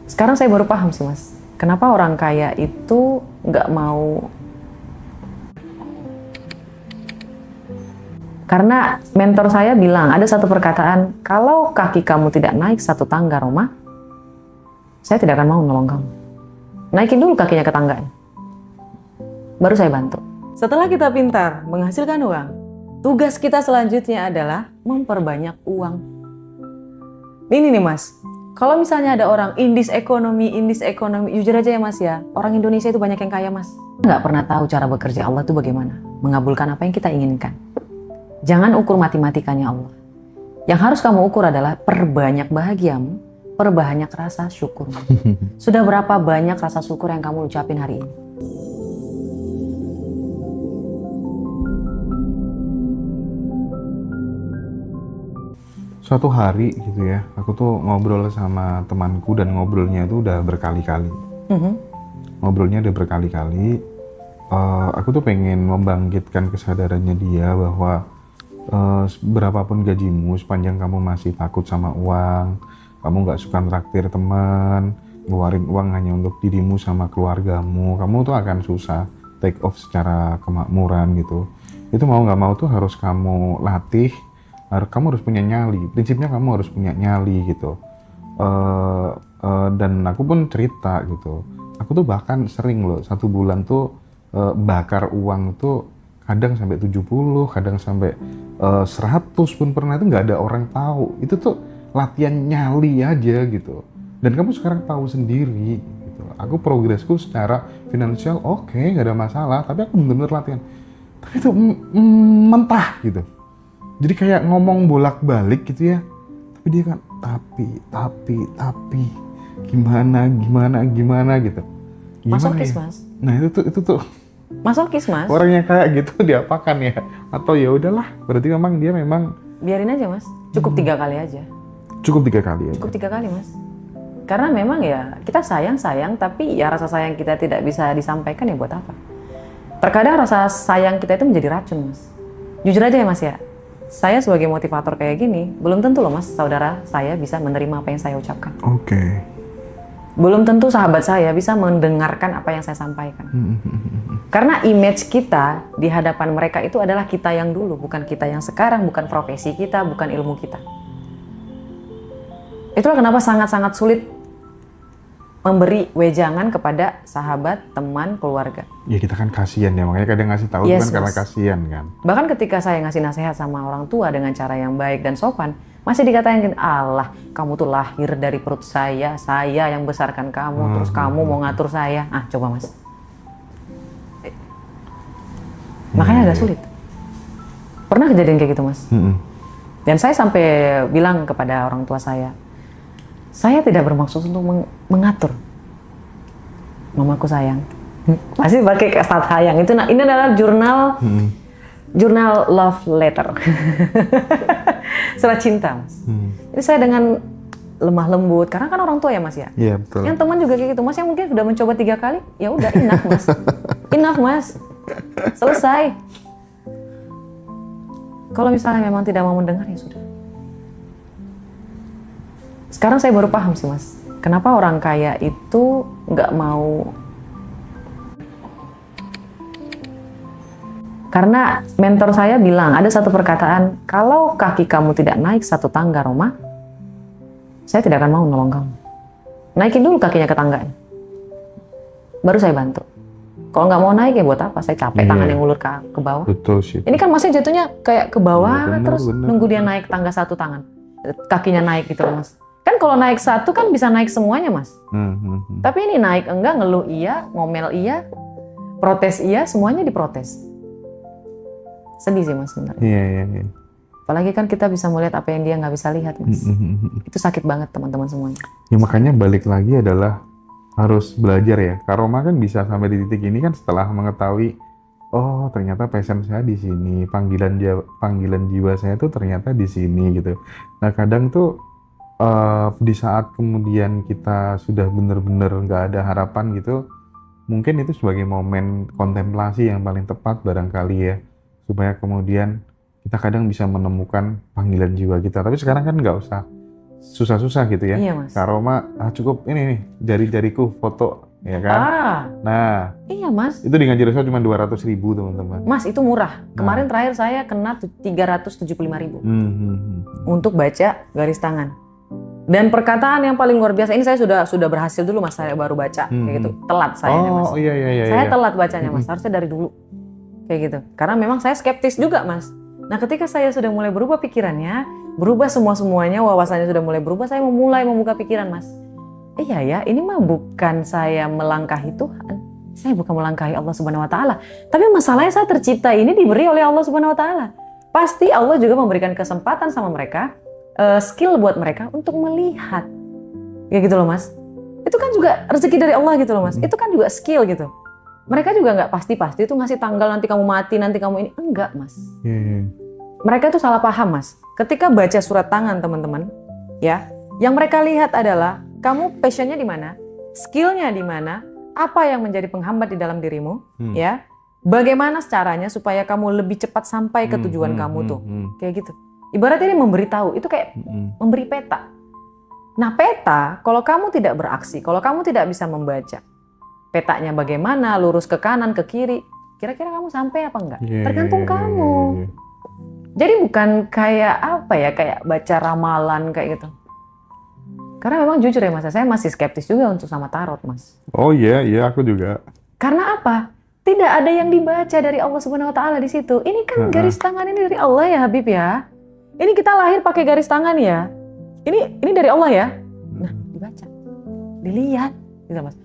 Sekarang saya baru paham sih mas, kenapa orang kaya itu nggak mau. Karena mentor saya bilang, ada satu perkataan, kalau kaki kamu tidak naik satu tangga rumah, saya tidak akan mau nolong kamu. Naikin dulu kakinya ke tangganya, baru saya bantu. Setelah kita pintar menghasilkan uang, tugas kita selanjutnya adalah memperbanyak uang. Ini nih mas, kalau misalnya ada orang indis ekonomi, jujur aja ya mas ya, orang Indonesia itu banyak yang kaya mas. Nggak pernah tahu cara bekerja Allah itu bagaimana, mengabulkan apa yang kita inginkan. Jangan ukur matematikanya Allah. Yang harus kamu ukur adalah perbanyak bahagiamu, perbanyak rasa syukurmu. Sudah berapa banyak rasa syukur yang kamu ucapin hari ini? Suatu hari gitu ya, aku tuh ngobrol sama temanku dan ngobrolnya itu udah berkali-kali. Ngobrolnya udah berkali-kali. Aku tuh pengen membangkitkan kesadarannya dia bahwa berapapun gajimu, sepanjang kamu masih takut sama uang, kamu nggak suka traktir teman, ngeluarin uang hanya untuk dirimu sama keluargamu, kamu tuh akan susah take off secara kemakmuran gitu. Itu mau nggak mau tuh harus kamu latih, kamu harus punya nyali. Prinsipnya kamu harus punya nyali gitu. Dan aku pun cerita gitu. Aku tuh bahkan sering loh, 1 bulan tuh bakar uang tuh kadang sampai 70, kadang sampai 100 pun pernah, itu nggak ada orang tahu. Itu tuh latihan nyali aja gitu. Dan kamu sekarang tahu sendiri gitu. Aku progresku secara finansial oke, nggak ada masalah, tapi aku bener-bener latihan. Tapi itu mentah gitu. Jadi kayak ngomong bolak-balik gitu ya. Tapi dia kan tapi gimana gitu. Gimana Masokis ya? mas. Nah itu tuh Masokis mas. orang yang kayak gitu diapakan ya? Atau ya udahlah, berarti memang dia Biarin aja mas. Cukup 3 kali aja. cukup 3 kali aja. Cukup 3 kali mas. Karena memang ya kita sayang, tapi ya rasa sayang kita tidak bisa disampaikan ya buat apa? Terkadang rasa sayang kita itu menjadi racun mas. Jujur aja ya mas ya. Saya sebagai motivator kayak gini, belum tentu loh mas, saudara saya bisa menerima apa yang saya ucapkan. Oke. Belum tentu sahabat saya bisa mendengarkan apa yang saya sampaikan. Karena image kita di hadapan mereka itu adalah kita yang dulu, bukan kita yang sekarang, bukan profesi kita, bukan ilmu kita. Itulah kenapa sangat-sangat sulit memberi wejangan kepada sahabat, teman, keluarga. Ya kita kan kasihan ya, makanya kadang ngasih tahu Yes, kan karena mas. kasihan kan. Bahkan ketika saya ngasih nasihat sama orang tua dengan cara yang baik dan sopan, masih dikatain, Allah, kamu tuh lahir dari perut saya yang besarkan kamu, terus kamu mau ngatur saya. Ah, coba mas. Makanya agak sulit. Pernah kejadian kayak gitu mas. Dan saya sampai bilang kepada orang tua saya tidak bermaksud untuk mengatur. Mamaku sayang. Masih pakai kata sayang. Ini adalah jurnal love letter. Surat cinta mas. Jadi saya dengan lemah lembut, karena kan orang tua ya mas ya. Iya betul. Yang teman juga kayak gitu mas, yang mungkin sudah mencoba 3 kali, ya udah enough mas. Enough mas. Selesai. Kalau misalnya memang tidak mau mendengar ya sudah. Sekarang saya baru paham sih mas, kenapa orang kaya itu nggak mau. Karena mentor saya bilang, ada satu perkataan, kalau kaki kamu tidak naik satu tangga rumah, saya tidak akan mau nolong kamu. Naikin dulu kakinya ke tangganya, baru saya bantu. Kalau nggak mau naik ya buat apa? Saya capek tangan yang ngulur ke bawah. Betul sih. Ini kan masnya jatuhnya kayak ke bawah, Bener, terus bener. nunggu dia naik tangga satu tangan. Kakinya naik gitu loh mas. Kan kalau naik satu kan bisa naik semuanya mas. Tapi ini naik enggak, ngeluh iya, ngomel iya, protes iya, semuanya diprotes. Sedih sih mas sebenarnya. Iya. Apalagi kan kita bisa melihat apa yang dia nggak bisa lihat mas. Itu sakit banget teman-teman semuanya. Ya makanya balik lagi adalah harus belajar ya. Karoma kan bisa sampai di titik ini kan setelah mengetahui, oh ternyata passion saya di sini, panggilan jiwa saya tuh ternyata di sini gitu. Nah kadang tuh di saat kemudian kita sudah benar-benar nggak ada harapan gitu, mungkin itu sebagai momen kontemplasi yang paling tepat barangkali ya, supaya kemudian kita kadang bisa menemukan panggilan jiwa kita. Tapi sekarang kan nggak usah susah-susah gitu ya. Iya, Mas. Kak Roma, cukup ini nih, jari-jariku foto, ya kan? Nah, Iya, Mas. itu di Ngaji Rasul cuma 200.000 teman-teman. Mas, itu murah. Kemarin terakhir saya kena 375.000 untuk baca garis tangan. Dan perkataan yang paling luar biasa, ini saya sudah berhasil dulu Mas, saya baru baca kayak gitu. Telat saya nih, Mas. Oh iya. Saya telat bacanya Mas, harusnya dari dulu. Kayak gitu. Karena memang saya skeptis juga Mas. Nah, ketika saya sudah mulai berubah pikirannya, berubah semuanya, wawasannya sudah mulai berubah, saya mulai membuka pikiran Mas. Iya ya, ini mah bukan saya melangkahi Tuhan. Saya bukan melangkahi Allah Subhanahu wa taala. Tapi masalahnya saya tercipta ini diberi oleh Allah Subhanahu wa taala. Pasti Allah juga memberikan kesempatan sama mereka, skill buat mereka untuk melihat. Ya gitu loh Mas. Itu kan juga rezeki dari Allah gitu loh Mas. Itu kan juga skill gitu. Mereka juga nggak pasti itu ngasih tanggal nanti kamu mati, nanti kamu ini. Enggak Mas. Mereka itu salah paham Mas. Ketika baca surat tangan teman-teman, ya, yang mereka lihat adalah kamu passionnya di mana, skillnya di mana, apa yang menjadi penghambat di dalam dirimu, ya. Bagaimana caranya supaya kamu lebih cepat sampai ke tujuan kamu tuh. Kayak gitu. Ibarat ini memberitahu, itu kayak memberi peta. Nah peta, kalau kamu tidak beraksi, kalau kamu tidak bisa membaca petanya bagaimana, lurus ke kanan, ke kiri, kira-kira kamu sampai apa enggak? Tergantung kamu. Jadi bukan kayak apa ya, kayak baca ramalan kayak gitu. Karena memang jujur ya Mas, saya masih skeptis juga untuk sama tarot Mas. Oh iya, aku juga. Karena apa? Tidak ada yang dibaca dari Allah Subhanahu wa taala di situ. Ini kan garis tangan ini dari Allah ya Habib ya. Ini kita lahir pakai garis tangan ya. Ini dari Allah ya. Nah, dibaca. Dilihat gitu Mas.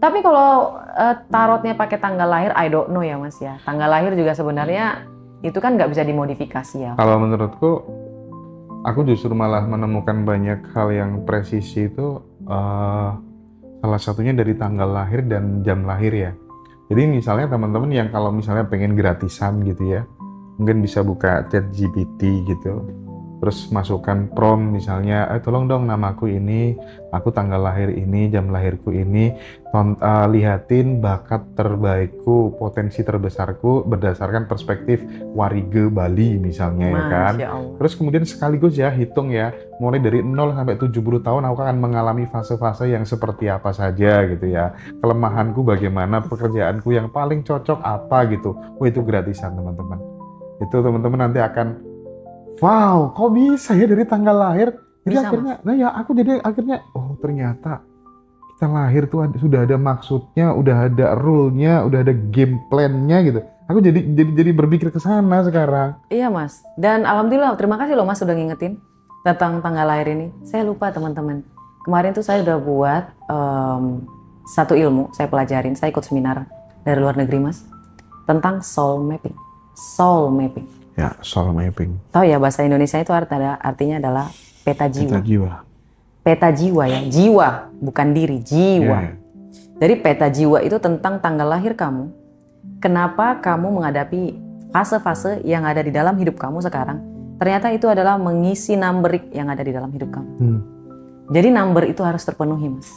Tapi kalau tarotnya pakai tanggal lahir, I don't know ya Mas ya. Tanggal lahir juga sebenarnya itu kan nggak bisa dimodifikasi ya. Kalau menurutku, aku justru malah menemukan banyak hal yang presisi itu salah satunya dari tanggal lahir dan jam lahir ya. Jadi misalnya teman-teman yang kalau misalnya pengen gratisan gitu ya, mungkin bisa buka ChatGPT gitu. Terus masukkan prompt misalnya, tolong dong namaku ini, aku tanggal lahir ini, jam lahirku ini, lihatin bakat terbaikku, potensi terbesarku berdasarkan perspektif Warige Bali misalnya ya kan. Terus kemudian sekaligus ya hitung ya, mulai dari 0 sampai 70 tahun aku akan mengalami fase-fase yang seperti apa saja gitu ya. Kelemahanku bagaimana, pekerjaanku yang paling cocok apa gitu. Oh itu gratisan teman-teman. Itu teman-teman nanti akan wow, kok bisa ya dari tanggal lahir? Jadi bisa, akhirnya, Mas. Nah ya aku jadi akhirnya, oh ternyata kita lahir tuh sudah ada maksudnya, udah ada rule-nya, udah ada game plan-nya gitu. Aku jadi berpikir ke sana sekarang. Iya Mas, dan alhamdulillah terima kasih loh Mas sudah ngingetin tentang tanggal lahir ini. Saya lupa teman-teman. Kemarin tuh saya udah buat satu ilmu, saya pelajarin, saya ikut seminar dari luar negeri Mas, tentang soul mapping. Soul mapping. Ya, soul mapping. Tahu ya bahasa Indonesia itu artinya adalah peta jiwa. Peta jiwa. Peta jiwa ya, jiwa bukan diri, jiwa. Jadi peta jiwa itu tentang tanggal lahir kamu. Kenapa kamu menghadapi fase-fase yang ada di dalam hidup kamu sekarang? Ternyata itu adalah mengisi numberik yang ada di dalam hidup kamu. Jadi number itu harus terpenuhi Mas.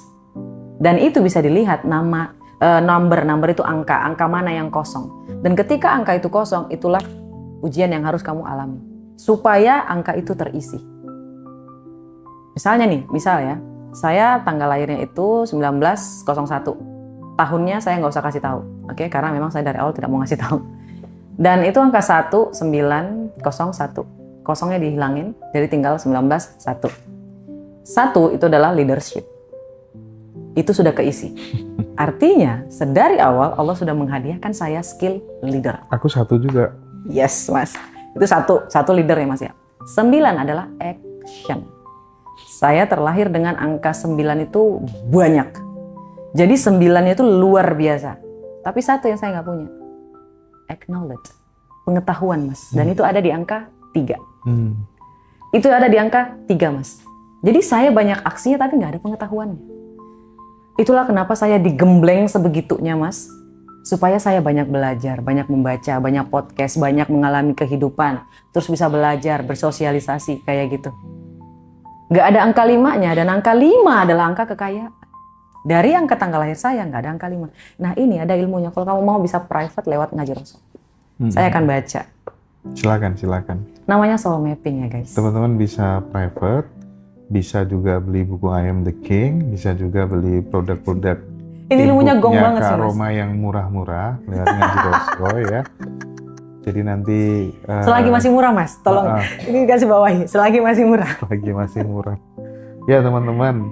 Dan itu bisa dilihat number itu angka mana yang kosong. Dan ketika angka itu kosong, itulah ujian yang harus kamu alami supaya angka itu terisi. Misalnya nih, ya, saya tanggal lahirnya itu 1901. Tahunnya saya nggak usah kasih tahu, oke? Karena memang saya dari awal tidak mau ngasih tahu. Dan itu angka 1901. Kosongnya dihilangin, jadi tinggal 191. 1 itu adalah leadership. Itu sudah keisi. Artinya, sedari awal Allah sudah menghadiahkan saya skill leader. Aku 1 juga. Yes Mas, itu satu leader ya Mas ya. 9 adalah action. Saya terlahir dengan angka 9 itu banyak. Jadi 9-nya itu luar biasa. Tapi satu yang saya nggak punya, acknowledge, pengetahuan Mas. Dan itu ada di angka 3. Itu ada di angka 3 Mas. Jadi saya banyak aksinya tapi nggak ada pengetahuannya. Itulah kenapa saya digembleng sebegitunya Mas. Supaya saya banyak belajar, banyak membaca, banyak podcast, banyak mengalami kehidupan, terus bisa belajar, bersosialisasi, kayak gitu. Gak ada angka 5-nya, dan angka 5 adalah angka kekayaan. Dari angka tanggal lahir saya, gak ada angka 5. Nah ini ada ilmunya, kalau kamu mau bisa private lewat Ngaji Rasul. Saya akan baca. Silakan. Namanya soul mapping ya guys. Teman-teman bisa private, bisa juga beli buku I Am the King, bisa juga beli produk-produk Ini ilmunya gong e-booknya banget sih, Kak Mas. Roma yang murah-murah lewat Ngaji Dosko ya. Jadi nanti Selagi masih murah, Mas. Tolong ini kasih bawahi. Selagi masih murah. lagi masih murah. Ya teman-teman,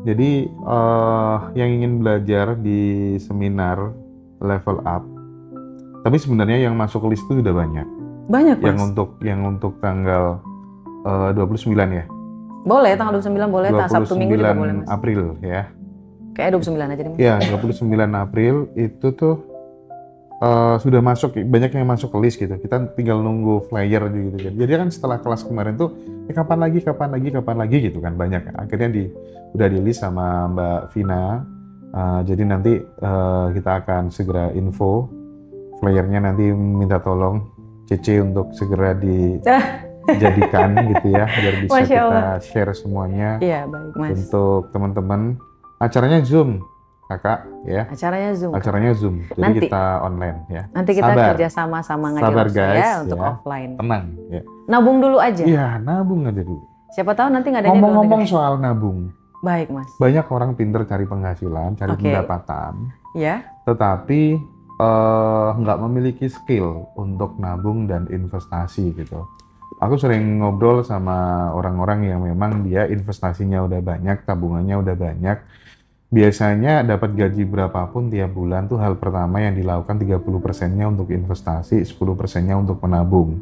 jadi yang ingin belajar di seminar Level Up, tapi sebenarnya yang masuk list itu sudah banyak. Banyak, Mas. Yang untuk tanggal 29 ya. Boleh, tanggal 29 boleh, Sabtu Minggu juga boleh, Mas. April ya. Kayak 29 aja deh, Mas. Ya, 29 April itu tuh sudah masuk, banyak yang masuk ke list gitu. Kita tinggal nunggu flyer gitu. Jadi kan setelah kelas kemarin tuh, kapan lagi gitu kan banyak. Akhirnya udah di list sama Mbak Vina. Jadi nanti kita akan segera info flyernya, nanti minta tolong Cece untuk segera dijadikan gitu ya, biar bisa kita share semuanya. Iya, baik, Mas. Untuk teman-teman. Acaranya Zoom, Kakak ya. Acaranya Zoom. Jadi nanti, kita online ya. Nanti kita kerja sama Ngaji Dosko ya untuk offline. Tenang ya. Nabung dulu aja. Iya, nabung aja dulu. Siapa tahu nanti nggak ada. Ngomong-ngomong soal nabung. Baik, Mas. Banyak orang pinter cari penghasilan, cari pendapatan. Ya. Tetapi nggak memiliki skill untuk nabung dan investasi gitu. Aku sering ngobrol sama orang-orang yang memang dia investasinya udah banyak, tabungannya udah banyak. Biasanya dapat gaji berapapun tiap bulan tuh hal pertama yang dilakukan 30%-nya untuk investasi, 10%-nya untuk menabung.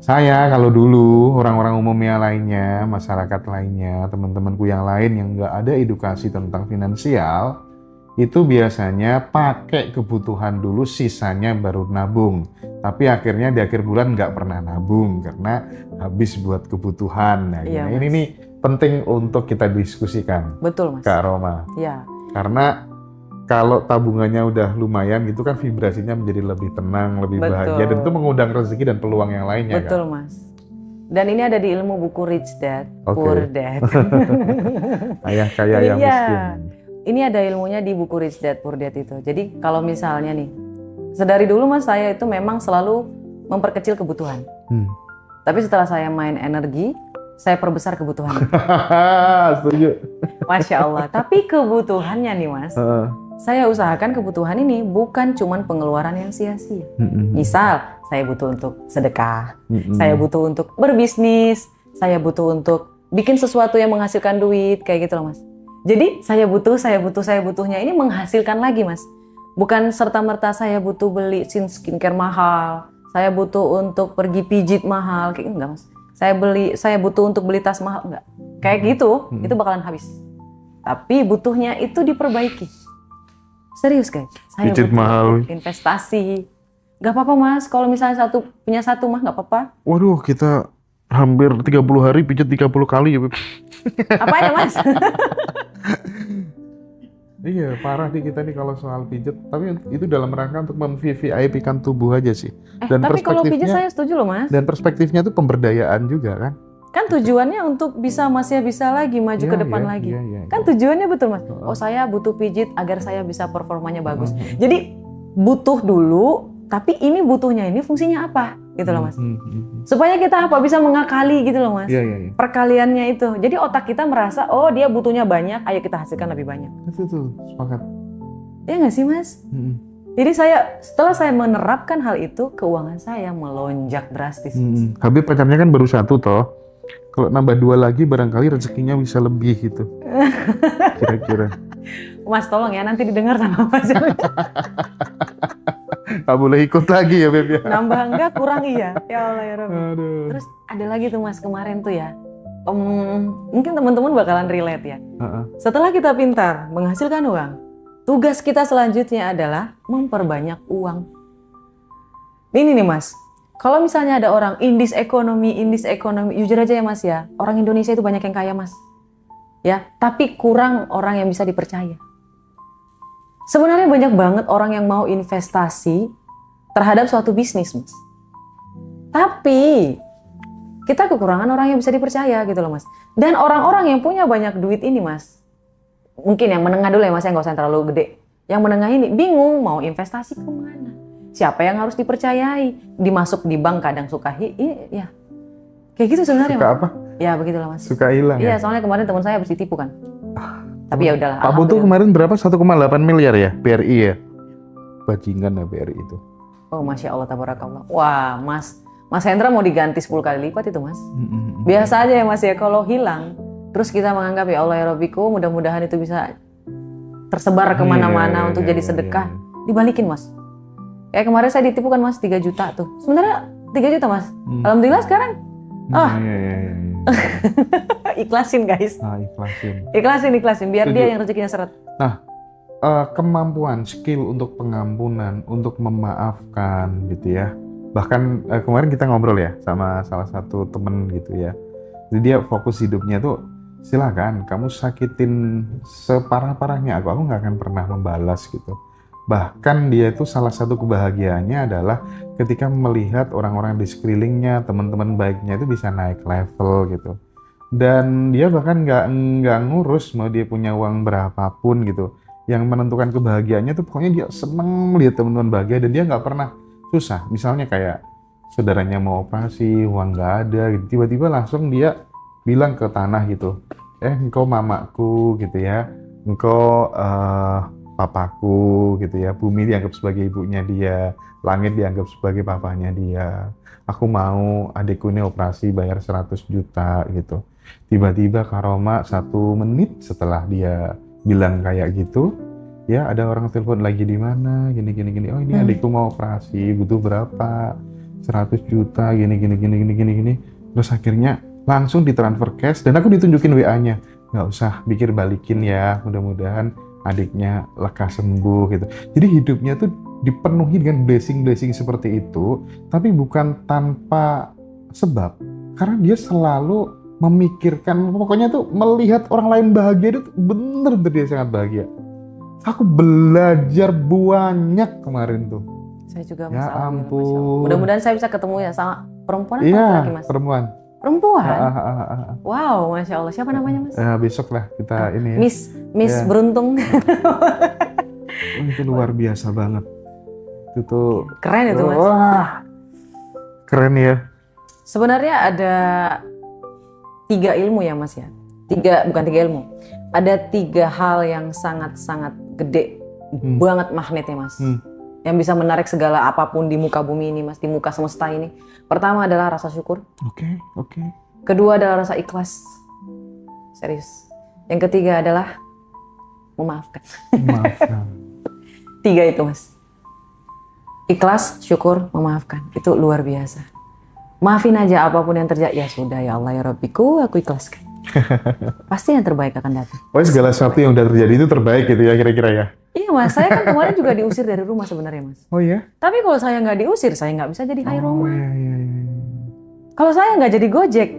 Saya kalau dulu, orang-orang umumnya lainnya, masyarakat lainnya, teman-temanku yang lain yang nggak ada edukasi tentang finansial, itu biasanya pakai kebutuhan dulu, sisanya baru nabung. Tapi akhirnya di akhir bulan nggak pernah nabung karena habis buat kebutuhan. Nah, iya, ini nih penting untuk kita diskusikan. Betul, Mas. Kak Roma. Iya. Karena kalau tabungannya udah lumayan gitu kan vibrasinya menjadi lebih tenang, lebih bahagia, dan itu mengundang rezeki dan peluang yang lainnya. Betul, Mas. Dan ini ada di ilmu buku Rich Dad, Poor Dad. Ayah kaya yang miskin. Ini ada ilmunya di buku Rich Dad Poor Dad itu. Jadi kalau misalnya nih, sedari dulu Mas, saya itu memang selalu memperkecil kebutuhan. Tapi setelah saya main energi, saya perbesar kebutuhan. Setuju. Masya Allah. Tapi kebutuhannya nih, Mas, saya usahakan kebutuhan ini bukan cuman pengeluaran yang sia-sia. Misal, saya butuh untuk sedekah, saya butuh untuk berbisnis, saya butuh untuk bikin sesuatu yang menghasilkan duit, kayak gitu loh, Mas. Jadi saya butuhnya ini menghasilkan lagi, Mas. Bukan serta-merta saya butuh beli skincare mahal, saya butuh untuk pergi pijit mahal, kayak enggak, Mas. Saya butuh untuk beli tas mahal, enggak. Kayak gitu, itu bakalan habis. Tapi butuhnya itu diperbaiki. Serius, guys. Saya pijit butuh mahal. Investasi. Gak apa-apa, Mas. Kalau misalnya punya satu mah gak apa-apa. Waduh, kita hampir 30 hari pijit 30 kali ya, Beb. Apanya, Mas? Iya, parah nih kita nih kalau soal pijet. Tapi itu dalam rangka untuk mem-VIP-kan tubuh aja sih. Dan tapi kalau pijet saya setuju loh, Mas. Dan perspektifnya tuh pemberdayaan juga kan. Kan tujuannya untuk bisa lagi maju ke depan lagi. Kan tujuannya betul, Mas. Oh, saya butuh pijit agar saya bisa performanya bagus. Jadi butuh dulu, tapi ini butuhnya ini fungsinya apa? Gitu loh, Mas. Supaya kita bisa mengakali gitu loh, Mas. Perkaliannya itu. Jadi otak kita merasa, oh dia butuhnya banyak, ayo kita hasilkan lebih banyak. Betul, sepakat. Iya nggak sih, Mas? Jadi setelah saya menerapkan hal itu, keuangan saya melonjak drastis. Habib pacarnya kan baru satu toh. Kalau nambah 2 lagi barangkali rezekinya bisa lebih gitu. Kira-kira. Mas tolong ya, nanti didengar sama pacarnya. Gak boleh ikut lagi ya, Beb ya. Nambah enggak, kurang iya. Ya Allah ya Rabbi. Terus ada lagi tuh, Mas, kemarin tuh ya. Mungkin teman-teman bakalan relate ya. Setelah kita pintar menghasilkan uang, tugas kita selanjutnya adalah memperbanyak uang. Ini nih, Mas. Kalau misalnya ada orang indis ekonomi, jujur aja ya, Mas ya. Orang Indonesia itu banyak yang kaya, Mas. Ya, tapi kurang orang yang bisa dipercaya. Sebenarnya banyak banget orang yang mau investasi terhadap suatu bisnis, Mas. Tapi kita kekurangan orang yang bisa dipercaya gitu loh, Mas. Dan orang-orang yang punya banyak duit ini, Mas, mungkin yang menengah dulu ya, Mas, yang nggak usah terlalu gede. Yang menengah ini bingung mau investasi kemana. Siapa yang harus dipercayai? Dimasuk di bank kadang suka ya. Kayak gitu sebenarnya, suka Mas. apa? Ya begitulah mas. Suka hilang Iya, ya? soalnya kemarin teman saya habis ditipu kan. Tapi ya udahlah. Pak Putu alhamdulillah. kemarin berapa? 1,8 miliar ya BRI ya? Bajingan ya BRI itu. Oh masya Allah tabarakallah. Wah Mas Hendra mau diganti 10 kali lipat itu mas. Biasa aja ya mas ya, kalau hilang terus kita menganggap ya Allah ya Rabbiku, mudah-mudahan itu bisa tersebar kemana-mana untuk jadi sedekah. Dibalikin mas. Kayak kemarin saya ditipu kan mas 3 juta tuh. Sebenarnya 3 juta mas. Alhamdulillah sekarang Iya. ikhlasin guys. Ikhlasin biar dia yang rezekinya seret. Nah, kemampuan, skill untuk pengampunan, untuk memaafkan gitu ya. Bahkan kemarin kita ngobrol ya sama salah satu temen gitu ya. Jadi dia fokus hidupnya tuh, silakan kamu sakitin separah-parahnya aku nggak akan pernah membalas gitu. Bahkan dia itu salah satu kebahagiaannya adalah ketika melihat orang-orang di sekelilingnya, teman-teman baiknya itu bisa naik level gitu. Dan dia bahkan nggak ngurus mau dia punya uang berapapun gitu. Yang menentukan kebahagiaannya tuh pokoknya dia seneng melihat teman-teman bahagia dan dia nggak pernah susah. Misalnya kayak saudaranya mau operasi, uang nggak ada gitu. Tiba-tiba langsung dia bilang ke tanah gitu, engkau mamaku gitu ya, engkau papaku gitu ya, bumi dianggap sebagai ibunya dia, langit dianggap sebagai papanya dia. Aku mau adikku ini operasi bayar 100 juta gitu. Tiba-tiba Karoma 1 menit setelah dia bilang kayak gitu, ya ada orang telepon lagi di mana, gini. Oh ini adikku mau operasi, butuh berapa? 100 juta, gini. Terus akhirnya langsung ditransfer cash dan aku ditunjukin WA-nya. Nggak usah pikir balikin ya, mudah-mudahan adiknya lekas sembuh gitu. Jadi hidupnya tuh dipenuhi dengan blessing seperti itu, tapi bukan tanpa sebab. Karena dia selalu memikirkan, pokoknya tuh melihat orang lain bahagia itu bener-bener dia sangat bahagia. Aku belajar banyak kemarin tuh. Saya juga Ya ampun. Mudah-mudahan saya bisa ketemu ya sama perempuan atau Iya, laki mas? perempuan. Perempuan? Wow, masya Allah. Siapa namanya mas? Besok lah kita ini ya. Miss Ya. Beruntung. Itu luar biasa banget. Itu tuh Keren itu mas. Wah, keren ya. Sebenarnya ada 3 ilmu ya mas ya. Bukan 3 ilmu. Ada 3 hal yang sangat-sangat gede banget magnetnya mas. Yang bisa menarik segala apapun di muka bumi ini mas, di muka semesta ini. Pertama adalah rasa syukur. Oke. Kedua adalah rasa ikhlas. Serius. Yang ketiga adalah memaafkan. Maafkan. 3 itu mas. Ikhlas, syukur, memaafkan. Itu luar biasa. Maafin aja apapun yang terjadi. Ya sudah ya Allah ya Rabbiku, aku ikhlaskan. Pasti yang terbaik akan datang. Oh, segala sesuatu yang udah terjadi itu terbaik gitu ya kira-kira ya? Iya mas, saya kan kemarin juga diusir dari rumah sebenarnya mas. Oh iya? Tapi kalau saya nggak diusir, saya nggak bisa jadi high Roma. Iya. Kalau saya nggak jadi Gojek,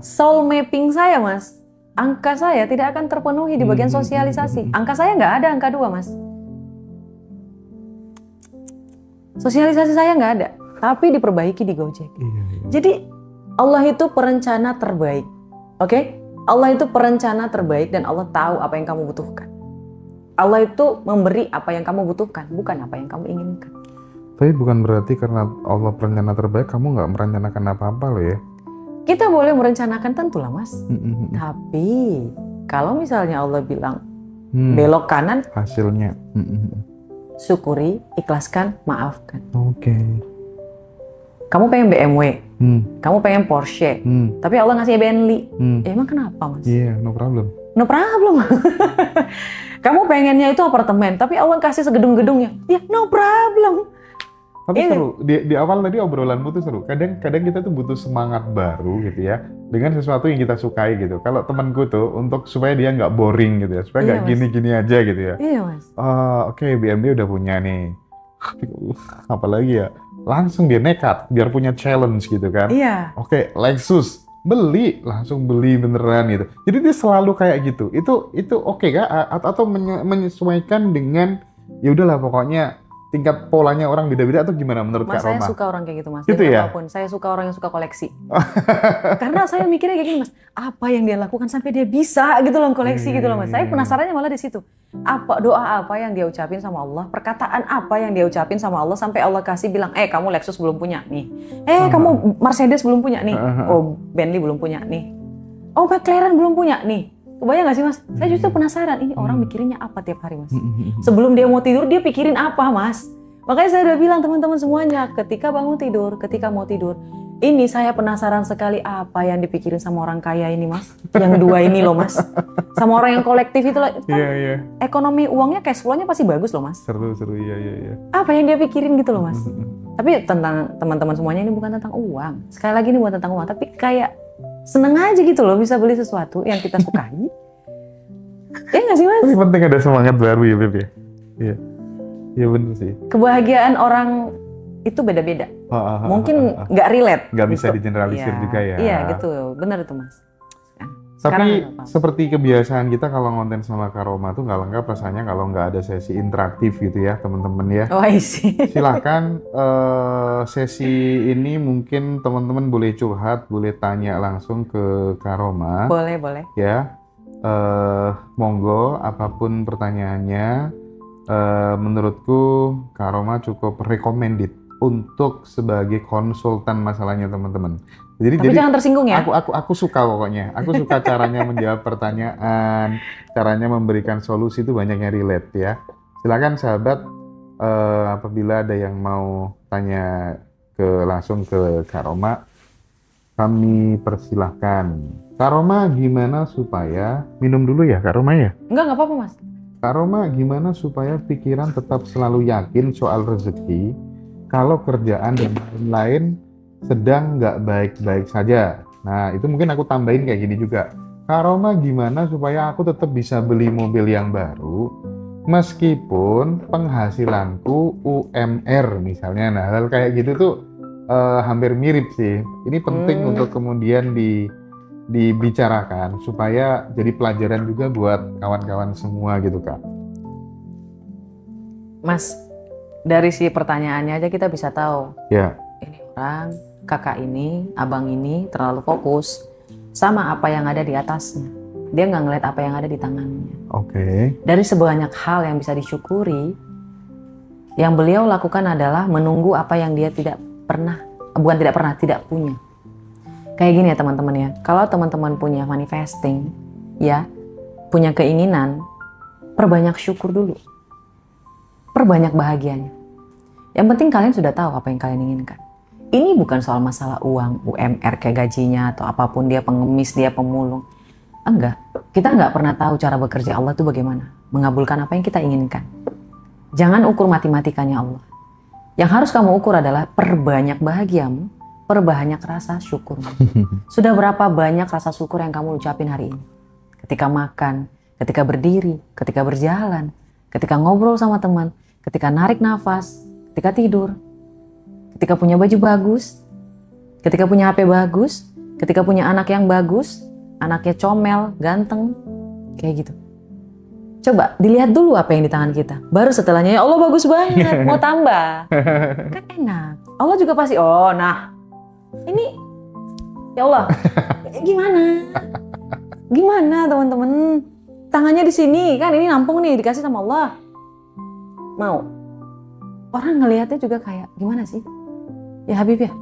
soul mapping saya mas, angka saya tidak akan terpenuhi di bagian sosialisasi. Angka saya nggak ada angka 2 mas. Sosialisasi saya nggak ada, tapi diperbaiki di Gojek. Iya. Jadi Allah itu perencana terbaik, oke? Allah itu perencana terbaik dan Allah tahu apa yang kamu butuhkan. Allah itu memberi apa yang kamu butuhkan, bukan apa yang kamu inginkan. Tapi bukan berarti karena Allah perencana terbaik kamu nggak merencanakan apa-apa loh ya? Kita boleh merencanakan tentulah mas. Tapi kalau misalnya Allah bilang belok kanan, hasilnya. syukuri, ikhlaskan, maafkan. Oke. Kamu pengen BMW, kamu pengen Porsche, tapi Allah ngasih Bentley. Emang kenapa mas? Iya, no problem. No problem. Kamu pengennya itu apartemen, tapi Allah kasih segedung-gedungnya. Ya no problem. Tapi seru, di awal tadi obrolanmu tuh seru. Kadang kita tuh butuh semangat baru gitu ya, dengan sesuatu yang kita sukai gitu. Kalau temanku tuh untuk supaya dia nggak boring gitu ya, supaya nggak gini-gini aja gitu ya. Iya mas. Oke, BMW udah punya nih. Apalagi ya, langsung dia nekat biar punya challenge gitu kan. Iya. Oke, Lexus langsung beli beneran gitu. Jadi dia selalu kayak gitu. Itu oke kah? Atau menyesuaikan dengan ya udahlah pokoknya tingkat polanya orang beda-beda atau gimana menurut Mas, Kak Roma? saya suka orang kayak gitu mas. Gitu ya? Apapun. Saya suka orang yang suka koleksi. Karena saya mikirnya kayak gini mas, apa yang dia lakukan sampai dia bisa gitu loh koleksi gitu loh mas. Saya penasarannya malah di situ. Doa apa yang dia ucapin sama Allah, perkataan apa yang dia ucapin sama Allah sampai Allah kasih bilang, kamu Lexus belum punya nih. Kamu Mercedes belum punya nih. Oh, Bentley belum punya nih. Oh, McLaren belum punya nih. Kebayang gak sih Mas? Saya justru penasaran, ini orang mikirinnya apa tiap hari Mas? Sebelum dia mau tidur, dia pikirin apa Mas? Makanya saya udah bilang teman-teman semuanya, ketika bangun tidur, ketika mau tidur, ini saya penasaran sekali apa yang dipikirin sama orang kaya ini Mas. Yang dua ini loh Mas. Sama orang yang kolektif itu kan Iya. ekonomi uangnya, cash flow-nya pasti bagus loh Mas. Seru, iya. Apa yang dia pikirin gitu loh Mas. Tapi tentang teman-teman semuanya ini bukan tentang uang. Sekali lagi ini bukan tentang uang, tapi kayak seneng aja gitu loh bisa beli sesuatu yang kita sukai. Ya nggak sih Mas? Tapi penting ada semangat baru ya Beb ya. Iya. Iya bener sih. Kebahagiaan orang itu beda-beda. Mungkin nggak relate. Nggak bisa gitu. digeneralisir juga ya. Iya gitu, benar itu Mas. Tapi Sekarang seperti kebiasaan kita kalau ngonten sama Karoma tuh nggak lengkap rasanya kalau nggak ada sesi interaktif gitu ya teman-teman ya. oh isi. Silahkan sesi ini mungkin teman-teman boleh curhat, boleh tanya langsung ke Karoma. Boleh. Ya, monggo apapun pertanyaannya, menurutku Karoma cukup recommended untuk sebagai konsultan masalahnya teman-teman. Tapi jangan tersinggung ya. Aku suka pokoknya. Aku suka caranya menjawab pertanyaan, caranya memberikan solusi itu banyak yang relate ya. Silakan sahabat, apabila ada yang mau tanya langsung ke Karoma, kami persilahkan. Karoma gimana supaya minum dulu ya Karoma ya? Enggak apa-apa Mas. Karoma gimana supaya pikiran tetap selalu yakin soal rezeki kalau kerjaan dan lain-lain sedang nggak baik-baik saja. Nah, itu mungkin aku tambahin kayak gini juga. Karoma gimana supaya aku tetap bisa beli mobil yang baru meskipun penghasilanku UMR misalnya. Nah, hal kayak gitu tuh hampir mirip sih. Ini penting untuk kemudian dibicarakan supaya jadi pelajaran juga buat kawan-kawan semua gitu, Kak. Mas, dari si pertanyaannya aja kita bisa tahu. Ya. Ini orang, kakak ini, abang ini terlalu fokus sama apa yang ada di atasnya. Dia nggak ngeliat apa yang ada di tangannya. Oke. Dari sebanyak hal yang bisa disyukuri, yang beliau lakukan adalah menunggu apa yang dia tidak punya. Kayak gini ya teman-teman ya, kalau teman-teman punya manifesting, ya, punya keinginan, perbanyak syukur dulu. Perbanyak bahagianya. Yang penting kalian sudah tahu apa yang kalian inginkan. Ini bukan soal masalah uang, UMR kayak gajinya atau apapun, dia pengemis, dia pemulung. Enggak, kita nggak pernah tahu cara bekerja Allah itu bagaimana. Mengabulkan apa yang kita inginkan. Jangan ukur matematikanya Allah. Yang harus kamu ukur adalah perbanyak bahagiamu, perbanyak rasa syukurmu. Sudah berapa banyak rasa syukur yang kamu ucapin hari ini? Ketika makan, ketika berdiri, ketika berjalan, ketika ngobrol sama teman, ketika narik nafas, ketika tidur, ketika punya baju bagus, ketika punya HP bagus, ketika punya anak yang bagus, anaknya comel, ganteng, kayak gitu. Coba dilihat dulu apa yang di tangan kita. Baru setelahnya, ya Allah bagus banget, mau tambah. Kan enak. Allah juga pasti, oh nah, ini, ya Allah, gimana? Gimana teman-teman? Tangannya di sini, kan ini nampung nih, dikasih sama Allah. Mau? Orang ngelihatnya juga kayak, gimana sih? Ya Habib ya,